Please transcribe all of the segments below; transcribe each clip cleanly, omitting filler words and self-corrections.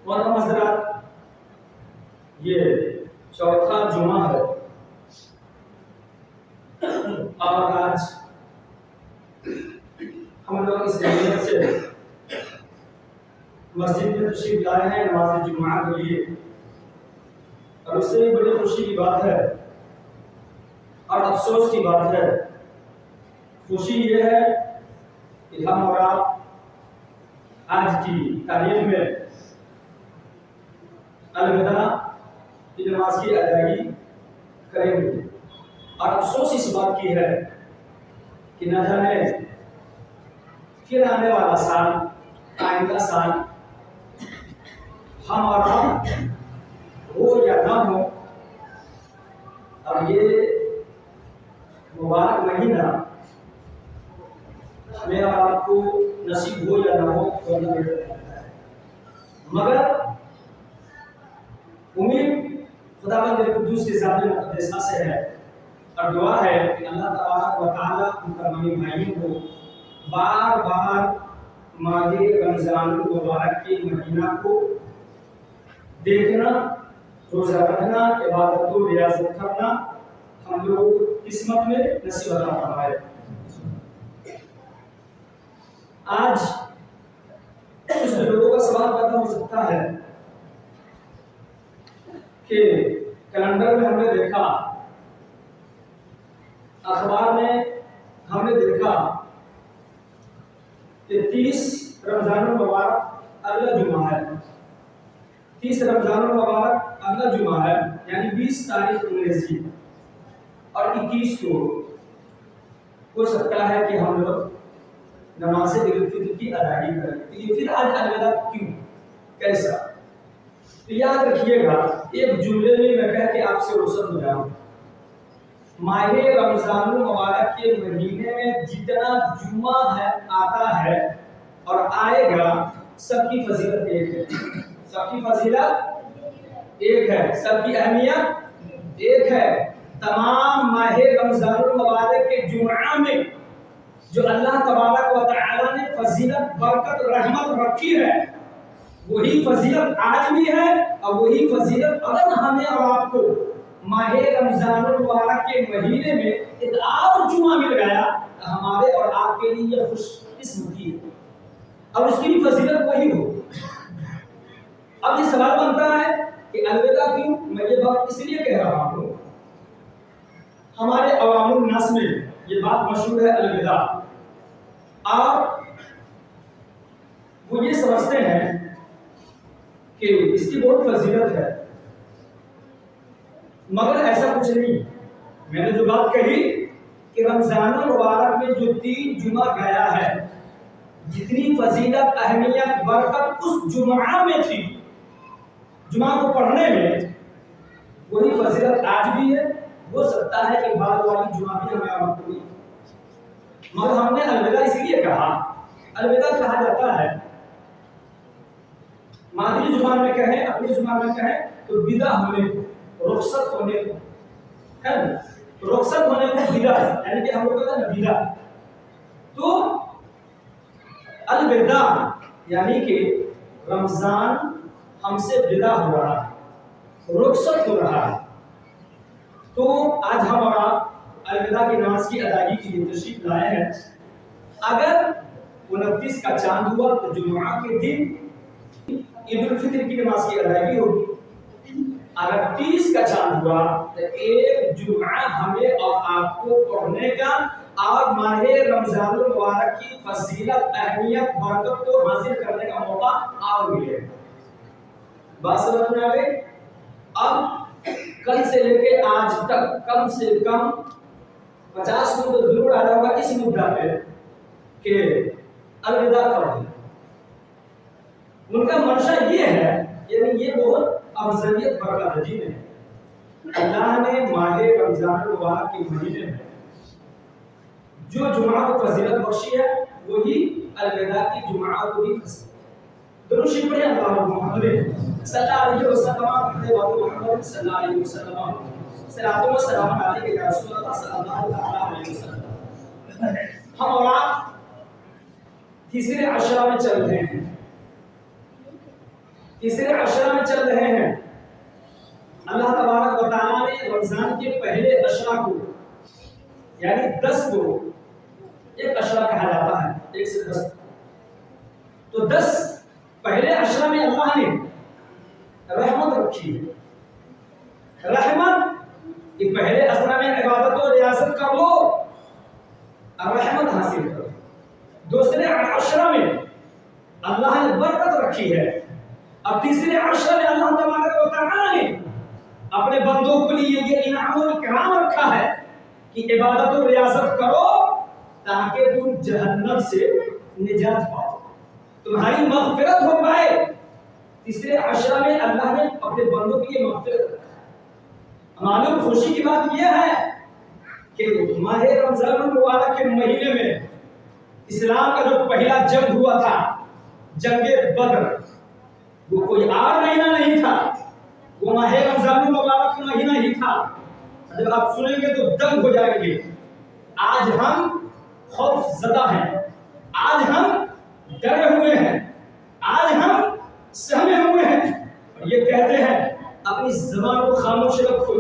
محترم حضرات، یہ چوتھا جمعہ ہے اور آج ہم لوگ اس نیت سے مسجد میں تشریف لائے ہیں نماز جمعہ کے لیے، اور اس سے بھی بڑی خوشی کی بات ہے اور افسوس کی بات ہے۔ خوشی یہ ہے کہ ہم اور آپ آج کی تاریخ میں الوداع کی نماز کی ادائیگی کریں گے، اور افسوس اس بات کی ہے کہ نہ جانے پھر آنے والا سال، آئندہ سال ہم اور آپ ہو یا نہ ہو، اب یہ مبارک مہینہ ہمیں اور آپ کو نصیب ہو یا نہ ہو، مگر امید خداوند قدوس کے ذات مقدسہ سے ہے، اور دعا ہے کہ اللہ تبارک و تعالیٰ مکرمین بھائیوں کو بار بار ماہ رمضان المبارک کے مہینہ کو دیکھنا، روزہ رکھنا، عبادت و ریاضت کرنا ہم لوگ قسمت میں نصیب عطا فرمائے۔ آج کچھ لوگوں کا سوال پیدا ہو سکتا ہے کہ کیلنڈر میں ہم نے دیکھا، اخبار میں ہم نے دیکھا کہ 30 رمضان المبارک اگلا جمعہ ہے، 30 رمضان المبارک اگلا جمعہ ہے، یعنی 20 تاریخ انگریزی اور 21 کو ہو سکتا ہے کہ ہم لوگ نماز عید الفطر کی ادائیگی کریں۔ تو یہ پھر آج الوداع کیوں، کیسا؟ تو یاد رکھیے گا، ایک جملے میں میں کہہ کے آپ سے رخصت ہو جاؤں، ماہ رمضان المبارک کے مہینے میں جتنا جمعہ ہے آتا ہے اور آئے گا، سب کی فضیلت ایک ہے، سب کی فضیلت ایک ہے، سب کی اہمیت ایک ہے۔ تمام ماہ رمضان المبارک کے جمعہ میں جو اللہ تبارک و تعالی نے فضیلت، برکت، رحمت رکھی ہے، وہی فضیلت آج بھی ہے، اور وہی فضیلت اگر ہمیں اور آپ کو ماہ رمضان المبارک کے مہینے میں ایک اور جمعہ مل گیا، ہمارے اور آپ کے لیے یہ خوش قسمتی ہے، اور اس کی فضیلت وہی ہو۔ اب یہ سوال بنتا ہے کہ الوداع کیوں؟ میں یہ بات اس لیے کہہ رہا ہوں، ہمارے عوام الناس میں یہ بات مشہور ہے الوداع، اور وہ یہ سمجھتے ہیں کہ اس کی بہت فضیلت ہے، مگر ایسا کچھ نہیں۔ میں نے جو بات کہی کہ رمضان المبارک میں جو 3 جمعہ گیا ہے، جتنی فضیلت، اہمیت، برکت اس جمعہ میں تھی، جمعہ کو پڑھنے میں، وہی فضیلت آج بھی ہے۔ ہو سکتا ہے کہ بعد والی جمعہ بھی ہمیں وقت ہوئی، مگر ہم نے الوداع اس لیے کہا، الوداع کہا جاتا ہے، مادری زبان میں کہیں، اپنی زبان میں کہیں تو ودا ہونے کو، رخصت ہونے کو ہے نا، رخصت ہونے کو ودا، یعنی کہ ہم لوگ کہتے ہیں نا ودا۔ تو الوداع یعنی کہ رمضان ہم سے ودا ہو رہا ہے، رخصت ہو رہا ہے، تو آج ہم اور آپ الوداع کی نماز کی ادائیگی کے لیے تشریف لائے ہیں۔ اگر 29 کا چاند ہوا تو جمعہ کے دن عید الفطر کی نماز کی ادائیگی ہوگی، اگر 30 کا چاند ہوا تو ایک جمعہ ہمیں اور آپ کو پڑھنے کا اور ماہ رمضان المبارک کی فضیلت، اہمیت، برکت کو حاصل کرنے کا موقع اور ملے گا۔ بات سمجھ میں آ گئی؟ اب کل سے لے کے آج تک کم سے کم 50 کو تو ضرور آیا ہوگا اس مدعا پہ کہ الوداع پڑھیں۔ ان کا منشا یہ ہے، یعنی یہ بہت افضلیت برکت ہے جی میں اللہ نے ماہ رمضان المبارک کے مہینے میں جو جمعہ کو فضیلت بخشی ہے، وہی الوداع کی جمعہ کو بھی فضیلت۔ درود شریف پڑھیں، اللہم محمد صلی اللہ علیہ وسلم، محمد صلی اللہ علیہ وسلم، صلاۃ و سلام علیک یا رسول اللہ صلی اللہ علیہ وسلم۔ ہم اور آپ تیسرے عشرہ میں چل رہے ہیں، تیسرے عشرہ میں چل رہے ہیں. اللہ تبارک و تعالیٰ نے رمضان کے پہلے عشرہ کو یعنی 10 کو ایک عشرہ کہا جاتا ہے، 1 سے 10. تو 10 پہلے عشرہ میں اللہ نے رحمت رکھی ہے. رحمت کہ پہلے عشرہ میں عبادت و ریاضت کر لو اور رحمت حاصل کرو. دوسرے عشرہ میں اللہ نے برکت رکھی ہے، اور تیسرے عشرہ میں اللہ تبارک و تعالیٰ نے اپنے بندوں کے لیے یہ انعام و اکرام رکھا ہے کہ عبادت و ریاضت کرو تاکہ تم جہنم سے نجات پاؤ، تمہاری مغفرت ہو پائے. تیسرے عشرہ میں اللہ نے اپنے بندوں کے لیے مغفرت رکھا ہے. معلوم خوشی کی بات یہ ہے کہ ماہ رمضان المبارک کے مہینے میں اسلام کا جو پہلا جنگ ہوا تھا، جنگ بدر، وہ کوئی اور مہینہ نہیں تھا، وہ ماہ رمضان المبارک کا مہینہ ہی تھا. جب آپ سنیں گے تو دنگ ہو جائیں گے. آج ہم خوف زدہ ہیں، آج ہم ڈرے ہوئے ہیں، آج ہم سہمے ہوئے ہیں، اور یہ کہتے ہیں اپنی زبان کو خاموش رکھو،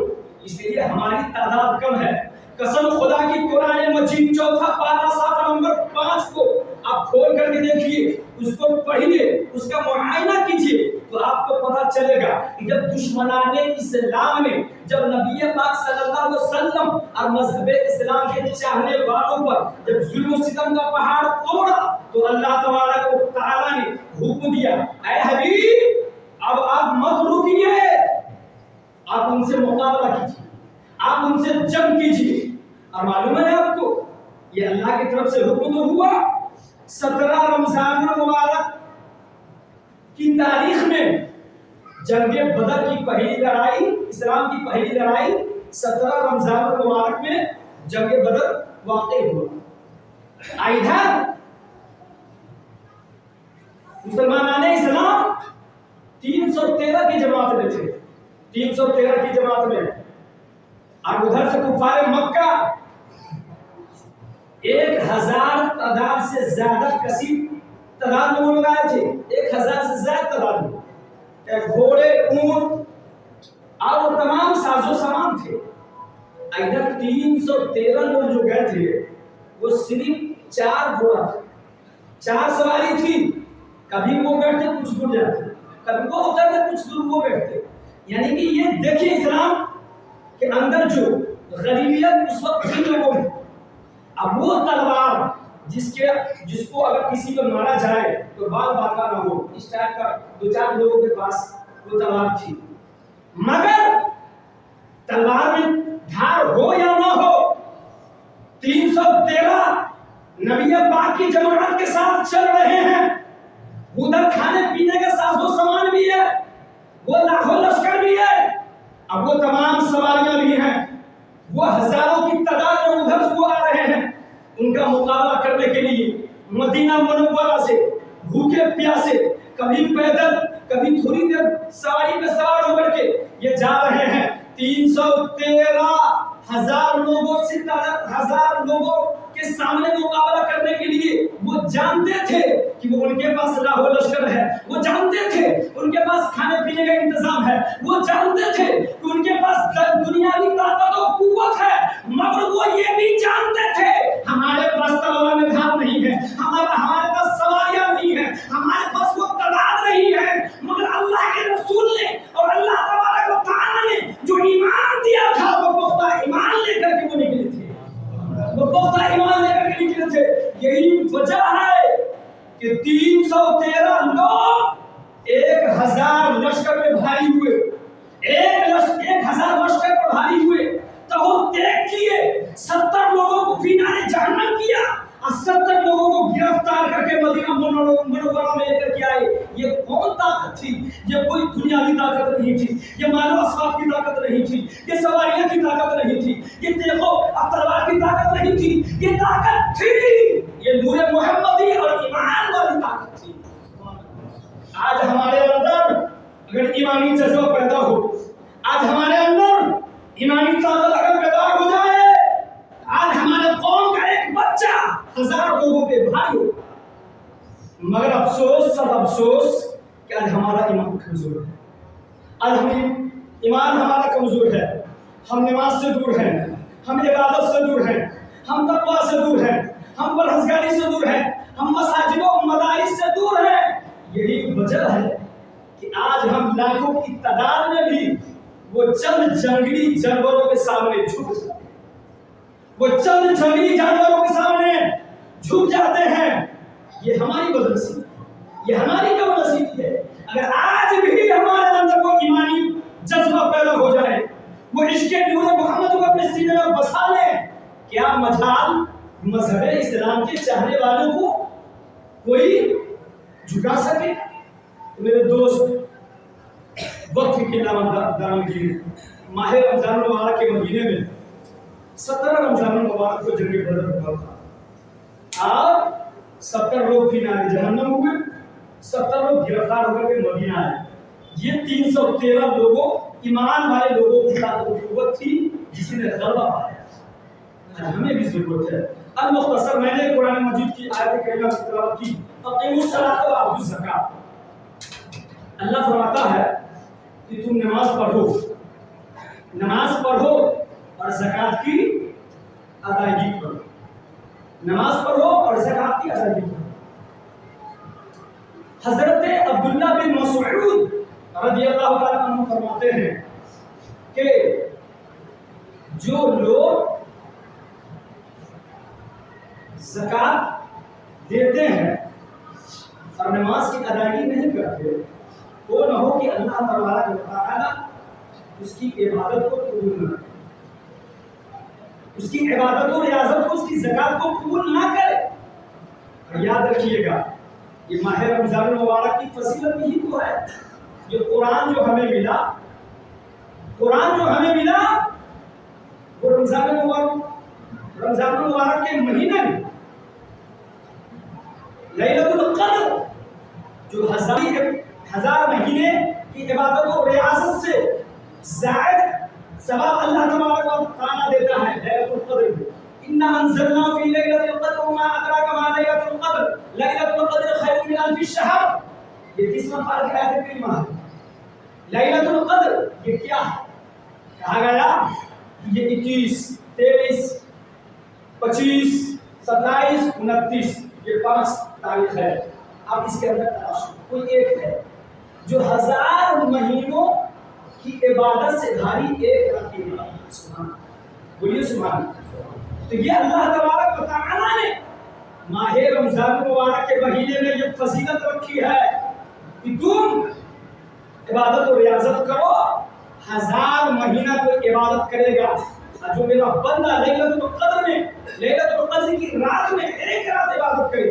اس لیے ہماری تعداد کم ہے. قسم خدا کی قرآن مجید 4 پارہ صفحہ نمبر 5 کو آپ کھول کر کے دیکھیے، اس کو پڑھیے، اس کا معائنہ کیجیے تو آپ کو پتہ چلے گا کہ جب دشمنان اسلام نے جب نبی پاک صلی اللہ علیہ وسلم اور مذہب اسلام کے چاہنے والوں پر جب ظلم و ستم کا پہاڑ توڑا تو اللہ تبارک و تعالیٰ نے حکم دیا، اے حبیب اب آپ مت رکیے، آپ ان سے مقابلہ کیجیے، آپ ان سے جنگ کیجیے. اور معلوم ہے آپ کو یہ اللہ کی طرف سے حکم تو ہوا. 17 رمضان المبارک کی تاریخ میں جنگ بدر کی پہلی لڑائی، اسلام کی پہلی لڑائی 17 رمضان المبارک میں جنگ بدر واقع ہوا. ادھر مسلمانان اسلام 313 کی جماعت میں تھے، 313 کی جماعت میں، اور ادھر سے کفار مکہ 1000 تعداد سے زیادہ کثیر تعداد میں لوگ آئے تھے. 1000 سے زیادہ تعداد میں گھوڑے، اونٹ اور وہ تمام ساز و سامان تھے. ادھر 313 لوگ جو گئے تھے وہ صرف 4 گھوڑا تھا، 4 سواری تھی. کبھی وہ بیٹھتے کچھ دور جاتے، کبھی وہ اترتے کچھ دور وہ بیٹھتے. یعنی کہ یہ دیکھیں اسلام کے اندر جو غریبیت اس وقت تھی لوگوں میں. اب وہ تلوار جس کو اگر کسی کو مارا جائے تو بال باقا نہ ہو، اس ٹائپ کا 2-4 لوگوں کے پاس وہ تلوار تھی. مگر تلوار میں دھار ہو یا نہ ہو، 313 نبی پاک کی جماعت کے ساتھ چل رہے ہیں. ادھر کھانے پینے کا ساز و سامان بھی ہے، وہ لاکھوں لشکر بھی ہے، اب وہ تمام سواریاں بھی ہیں، وہ ہزاروں کی تعداد میں ادھر سے آ رہے ہیں. ان کا مقابلہ کرنے کے لیے مدینہ منورہ سے بھوکے پیاسے، کبھی پیدل کبھی تھوڑی دیر سواری پہ سوار ہو کر کے یہ جا رہے ہیں. 313,000 لوگوں سے 1000 لوگوں کے سامنے مقابلہ کرنے کے لیے وہ جانتے تھے کہ وہ ان کے پاس لاکھوں لشکر ہے، وہ جانتے تھے ان کے پاس کھانے پینے کا انتظام ہے، وہ جانتے تھے کہ ان کے پاس دنیاوی طاقت و قوت ہے. مگر وہ یہ بھی جانتے تھے ہمارے پاس تلوار میں دھار نہیں ہے، ہمارے پاس سواریاں نہیں ہیں، ہمارے پاس وہ تعداد نہیں ہے. مگر اللہ کے رسول نے اور اللہ تبارک و تعالیٰ نے جو ایمان دیا تھا وہ پختہ ایمان لے کر کے وہ نکلے تھے، وہ پختہ ایمان لے کر کے نکلے تھے. یہی وجہ ہے کہ 313 لوگ 1000 لشکر میں بھاری ہوئے، 1000 لشکر پر بھاری ہوئے تو طے کیے، 70 لوگوں کو فی نار جہنم کیا اور 70 لوگوں کو گرفتار کر کے مدینہ منورہ میں لے کر کے آئے. یہ کون طاقت تھی؟ یہ کوئی دنیاوی طاقت نہیں تھی، یہ مال و اسباب کی طاقت نہیں تھی، یہ سواریاں کی طاقت نہیں تھی، یہ تیغوں اور تلوار کی طاقت نہیں تھی. یہ طاقت تھی، یہ نور محمدی اور ایمان والی طاقت تھی. آج ہمارے اندر اگر ایمانی جذبہ پیدا ہو، آج ہمارے اندر ایمانی طاقت اگر پیدا ہو جائے، آج ہمارے قوم کا ایک بچہ 1000 لوگوں پہ بھاری ہو. مگر افسوس، سب افسوس کہ کہ آج ہمارا ایمان کمزور ہے، آج ایمان ہمارا کمزور ہے، ہم نماز سے دور ہیں، ہم عبادت سے دور ہیں، ہم تقویٰ سے دور ہیں، ہم پرہیزگاری سے دور ہیں، ہم مساجد و مدارس سے دور ہیں۔ یہی وجہ ہے کہ آج ہم لاکھوں کی تعداد میں بھی وہ چند جنگلی جانوروں کے سامنے جھک جاتے ہیں، وہ چند جنگلی جانوروں کے سامنے جھک جاتے ہیں۔ یہ ہماری بدنصیبی ہے، یہ ہماری کم نصیبی ہے۔ اگر آج بھی ہمارے اندر وہ ایمانی جذبہ پیدا ہو جائے، وہ عشق نور محمد کو اپنے سینے میں بسا لیں، کیا مجال مذہب اسلام کے چاہنے والوں کو کوئی جھکا سکے؟ میرے دوست، وقت کی درامگیر ماہ رمضان المبارک کے مہینے میں 17 رمضان المبارک کو جنگ بدر ہوا تھا، اور 70 لوگ فی نار جہنم ہوئے، 70 لوگ گرفتار ہو کر کے مدینہ آئے۔ یہ 313 لوگوں، ایمان والے لوگوں کی طاقت و قوت تھی جس نے غلبہ پایا۔ ہمیں بھی ضرورت ہے۔ المختصر میں نے قرآن مجید کی آیت کریمہ کی تلاوت کی، اقیموا الصلاۃ وآتوا الزکاۃ۔ اللہ فرماتا ہے کہ تم نماز پڑھو اور زکات کی ادائیگی کرو، نماز پڑھو اور زکات کی ادائیگی کرو۔ حضرت عبداللہ بن مسعود رضی اللہ تعالیٰ عنہ فرماتے ہیں کہ جو لوگ زکات دیتے ہیں اور نماز کی ادائیگی نہیں کرتے، وہ نہ ہو کہ اللہ تبارک و تعالیٰ اس کی عبادت کو قبول نہ کرے، اس کی عبادت و ریاضت کو، اس کی زکات کو قبول نہ کرے۔ اور یاد رکھیے گا، یہ ماہ رمضان المبارک کی فضیلت یہی تو ہے۔ یہ قرآن جو ہمیں ملا، وہ رمضان المبارک کے مہینے میں لیلۃ القدر، جو ہزار مہینے کی عبادت و ریاضت سے زائد ثواب اللہ تبارک و تعالیٰ دیتا ہے۔ لیلۃ القدر انا انزلنا فی لیلۃ القدر وما ادراک ما لیلۃ القدر لیلۃ القدر خیر من الف شہر۔ یہ تیسرا پارہ کی آیت کریمہ ہے۔ لیلۃ القدر یہ کیا ہے؟ کہا گیا یہ 21، 23، 25، 27، 29 یہ 5 تاریخ ہے۔ اب اس کے اندر تلاش کوئی ایک ہے جو 1000 مہینوں کی عبادت سے بھاری ایک رات کی عبادت۔ سبحان، بولیے سبحان۔ تو یہ اللہ تبارک و تعالیٰ نے ماہ رمضان مبارک کے مہینے میں یہ فضیلت رکھی ہے کہ تم عبادت و ریاضت کرو، 1000 مہینہ کوئی عبادت کرے گا، جو میرا بندہ لیلۃ القدر میں، لیلۃ القدر کی رات میں ایک رات عبادت کرے،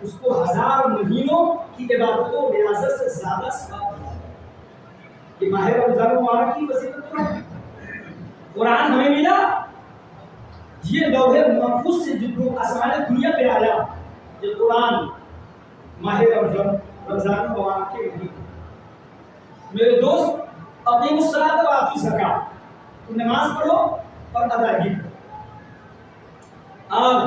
اس کو 1000 مہینوں کی عبادت و ریاضت سے زیادہ ثواب ملے گا۔ یہ ماہ رمضان مبارک کی فضیلت ہے۔ قرآن ہمیں ملا، یہ لوح محفوظ سے جو آسمان دنیا پہ آیا، یہ قرآن ماہ رمضان مبارک کے مہینے۔ میرے دوست، اقیموا الصلاۃ وآتوا الزکاۃ، تم نماز پڑھو اور ادائیگی کرو۔ آج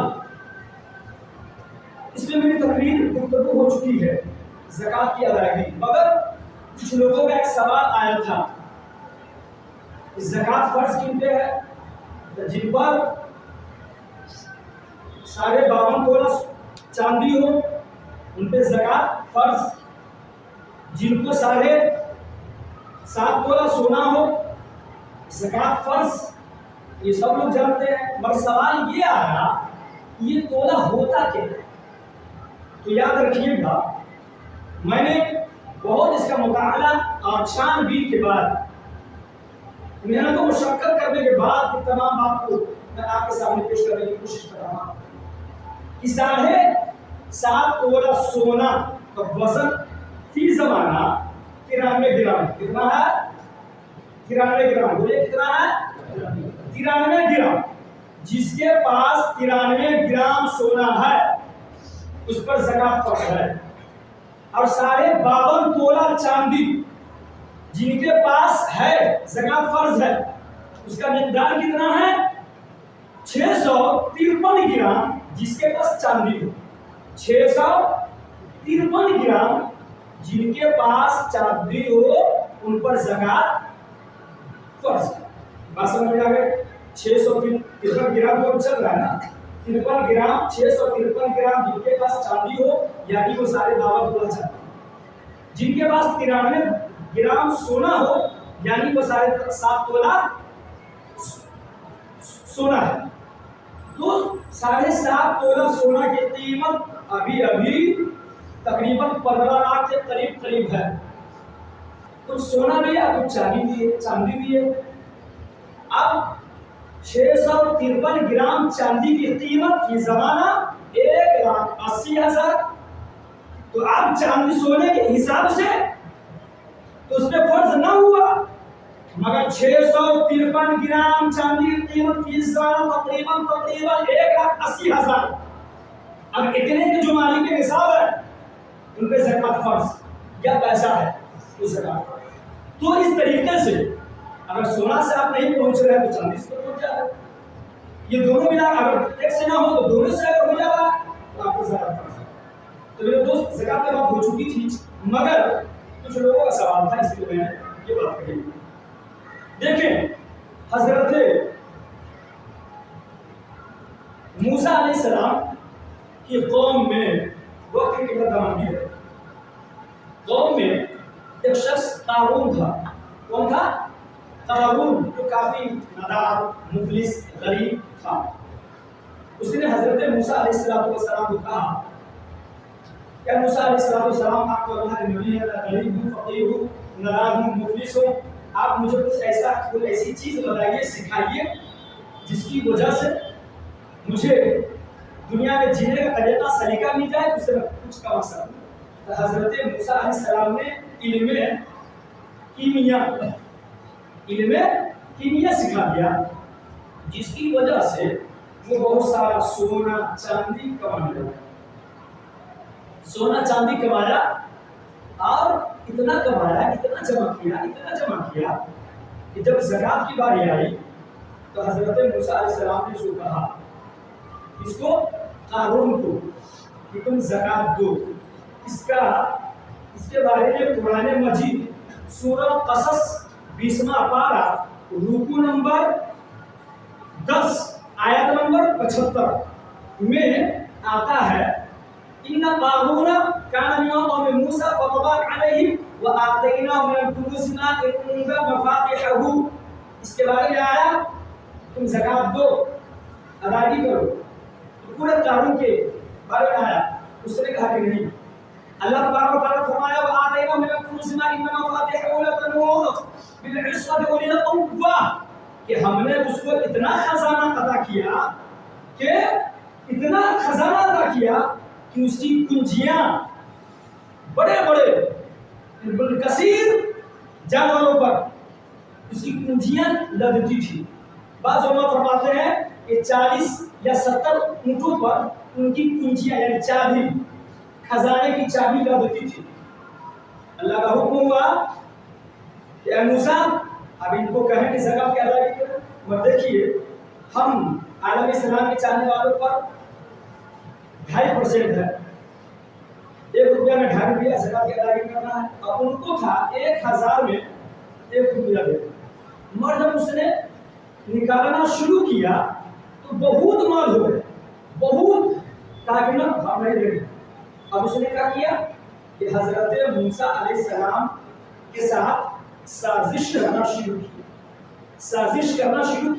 اس میں میری تقریر گفتگو ہو چکی ہے زکات کی ادائیگی، مگر کچھ لوگوں کا ایک سوال آیا تھا، زکات فرض کن پہ ہے؟ جن پر 52 تولہ چاندی ہو ان پہ زکات فرض، جن کو 7.5 تولہ سونا ہو زکات فرض، یہ سب لوگ جانتے ہیں۔ مگر سوال یہ آیا یہ تولہ ہوتا کیا ہے؟ تو یاد رکھیے گا، میں نے بہت اس کا مطالعہ اور چھان بین کے بعد، محنت و مشقت کرنے کے بعد تمام بات کو میں آپ کے سامنے پیش کرنے کی کوشش کر رہا ہوں کہ 7.5 تولہ سونا کا وزن فی زمانہ 93 گرام، کتنا ہے؟ 93 گرام، بولے کتنا ہے؟ 93 گرام۔ جس کے پاس 93 گرام سونا ہے اس پر زکات فرض ہے، اور 52 تولہ چاندی جن کے پاس ہے زکات فرض ہے، اس کا مقدار کتنا ہے؟ 653 گرام۔ جس کے پاس چاندی ہو 653 گرام، جن کے پاس چاندی ہو ان پر زکات فرض ہے۔ بات سمجھ میں آ گئی؟ 653 گرام تو چل رہا ہے نا، 53 گرام 653 گرام جن کے پاس چاندی ہو یعنی وہ سارے دعوت بولا چاہتے ہیں، جن کے پاس 93 گرام سونا ہو یعنی وہ سارے 7 تولہ سونا ہے، تو 7.5 تولہ سونا کی قیمت ابھی تقریباً 15 لاکھ کے قریب ہے۔ کچھ سونا بھی ہے، کچھ چاندی بھی ہے۔ اب 653 گرام چاندی کی قیمت کی زمانہ 1,80,000، تو اب چاندی سونے کے حساب سے تو اس میں فرض نہ ہوا، مگر 653 گرام چاندی کی قیمت کی زمانہ تقریباً 1,80,000۔ اب اتنے کے جو مالک کے نصاب ہے ان پہ زکات فرض یا پیسہ ہے تو زکات۔ تو اس طریقے سے اگر سونا سے آپ نہیں پہنچ رہے ہیں تو چاندی سے پہنچ جائے، یہ دونوں ملا اگر ایک سے نہ ہو تو دونوں سے اگر ہو جائے تو آپ کو زکات فرض ہے۔ تو میرے دوست زکات کی بات ہو چکی تھی، مگر کچھ لوگوں کا سوال تھا اس لیے میں نے یہ بات کہی۔ دیکھیں حضرت موسیٰ علیہ السلام کی قوم میں وقت کی قدر دماغی ہے، قوم میں ایک شخص قارون تھا۔ کون تھا؟ قارون، جو کافی نادار، مفلس، غریب تھا۔ اس نے حضرت موسیٰ علیہ السلام کو کہا کہ موسیٰ علیہ السلام آپ کو اللہ کے نبی ہے، غریب ہوں، فقیر ہوں، نادار ہوں، مفلس ہوں، آپ مجھے کوئی ایسی چیز بتائیے، سکھائیے جس کی وجہ سے مجھے دنیا میں جینے کا طریقہ سلیقہ مل جائے، اس سے میں کچھ کما سکوں۔ تو حضرت موسیٰ علیہ السلام نے علم کیمیا سکھا دیا، جس کی وجہ سے وہ بہت سارا سونا چاندی کمانے لگا۔ سونا چاندی کمایا اور اتنا کمایا، اتنا جمع کیا کہ جب زکات کی باری آئی تو حضرت موسیٰ علیہ السلام نے جو کہا اس کو قارون کو کہ تم زکات دو، اس کے بارے میں قرآن مجید سورہ قصص 20واں پارہ رکوع نمبر 10 آیت نمبر 75 میں آتا ہے، ان قارون کان من قوم موسیٰ فبغى علیہم وآتیناہ من الکنوز ما ان مفاتحہ۔ اس کے بارے میں آیا تم زکات دو، ادائیگی کرو، پورے قارون کے بارے میں آیا۔ اس نے کہا کہ نہیں، اللہ تبارک و تعالیٰ فرمایا وآتیناہ من الکنوز ما ان مفاتحہ لتنوء بالعصبۃ اولي القوہ، کہ ہم نے اس کو اتنا خزانہ عطا کیا کہ اس کی کنجیاں بڑے کثیر جانوروں پر اس کی کنجیاں لدتی تھی۔ بعض علماء فرماتے ہیں کہ 40 یا 70 اونٹوں پر ان کی کنجیاں یعنی چابی، خزانے کی چابی لدتی تھی۔ اللہ کا حکم ہوا کہ اے موسیٰ اب ان کو کہیں کہ زکات کی ادائیگی کرو۔ اور دیکھیے ہم عالم اسلام کے چاہنے والوں پر 2.5% ہے، 1 روپیہ میں 2.5 روپیہ زکات کی ادائیگی کرنا ہے، اور ان کو تھا 1000 میں 1 روپیہ دینا۔ مگر جب اس نے نکالنا شروع کیا تو بہت مال ہو گئے، بہت، تاکہ نہ ہم نہیں دیں۔ اب اس نے کیا کیا کہ حضرت موسیٰ علیہ السلام کے ساتھ سازش کرنا شروع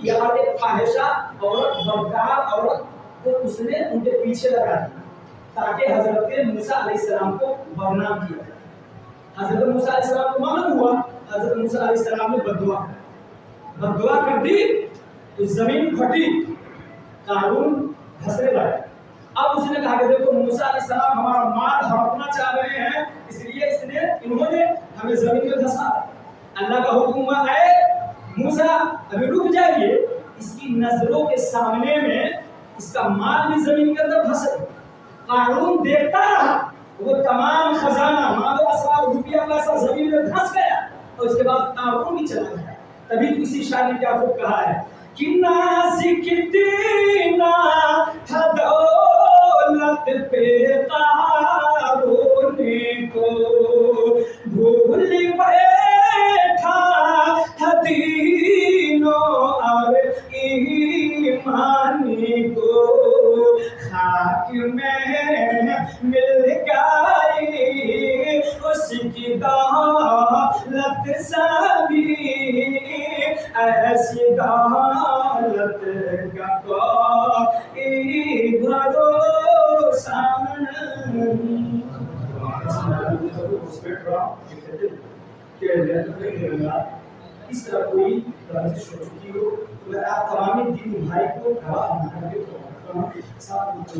کیا اور ایک فاحشہ عورت، بدکار عورت کو اس نے ان کے پیچھے لگا دیا تاکہ حضرت موسیٰ علیہ السلام کو بدنام کیا جائے۔ حضرت موسیٰ علیہ السلام کو معلوم ہوا، حضرت موسیٰ علیہ السلام نے بددعا کر دی تو زمین پھٹی، قارون دھسنے لگا۔ اب اس نے کہا کہ دیکھو موسیٰ علیہ السلام ہمارا مال ہڑپنا چاہ رہے ہیں، اس لیے انہوں نے ہمیں زمین میں دھسا۔ اللہ کا حکم ہوا اے موسیٰ ابھی رک جائیے، اس کی نظروں کے سامنے میں اس کا مال بھی زمین کے اندر دھسے۔ قارون دیکھتا رہا، وہ تمام خزانہ، مال و اسباب، روپیہ پیسہ زمین میں دھس گیا، اور اس کے بعد قارون بھی چلا گیا۔ تبھی کسی شاعر نے کیا خوب کہا ہے کہ نازک دینا تھا دولت پہ قارون کو، مل گئی اس کی دولت سبھی ایسی دولت کا کوئی بھروسہ نہیں اس طرح کوئی رنجش ہو چکی ہو تو میں آپ تمام دین بھائی کو گواہ بنا کے ساتھ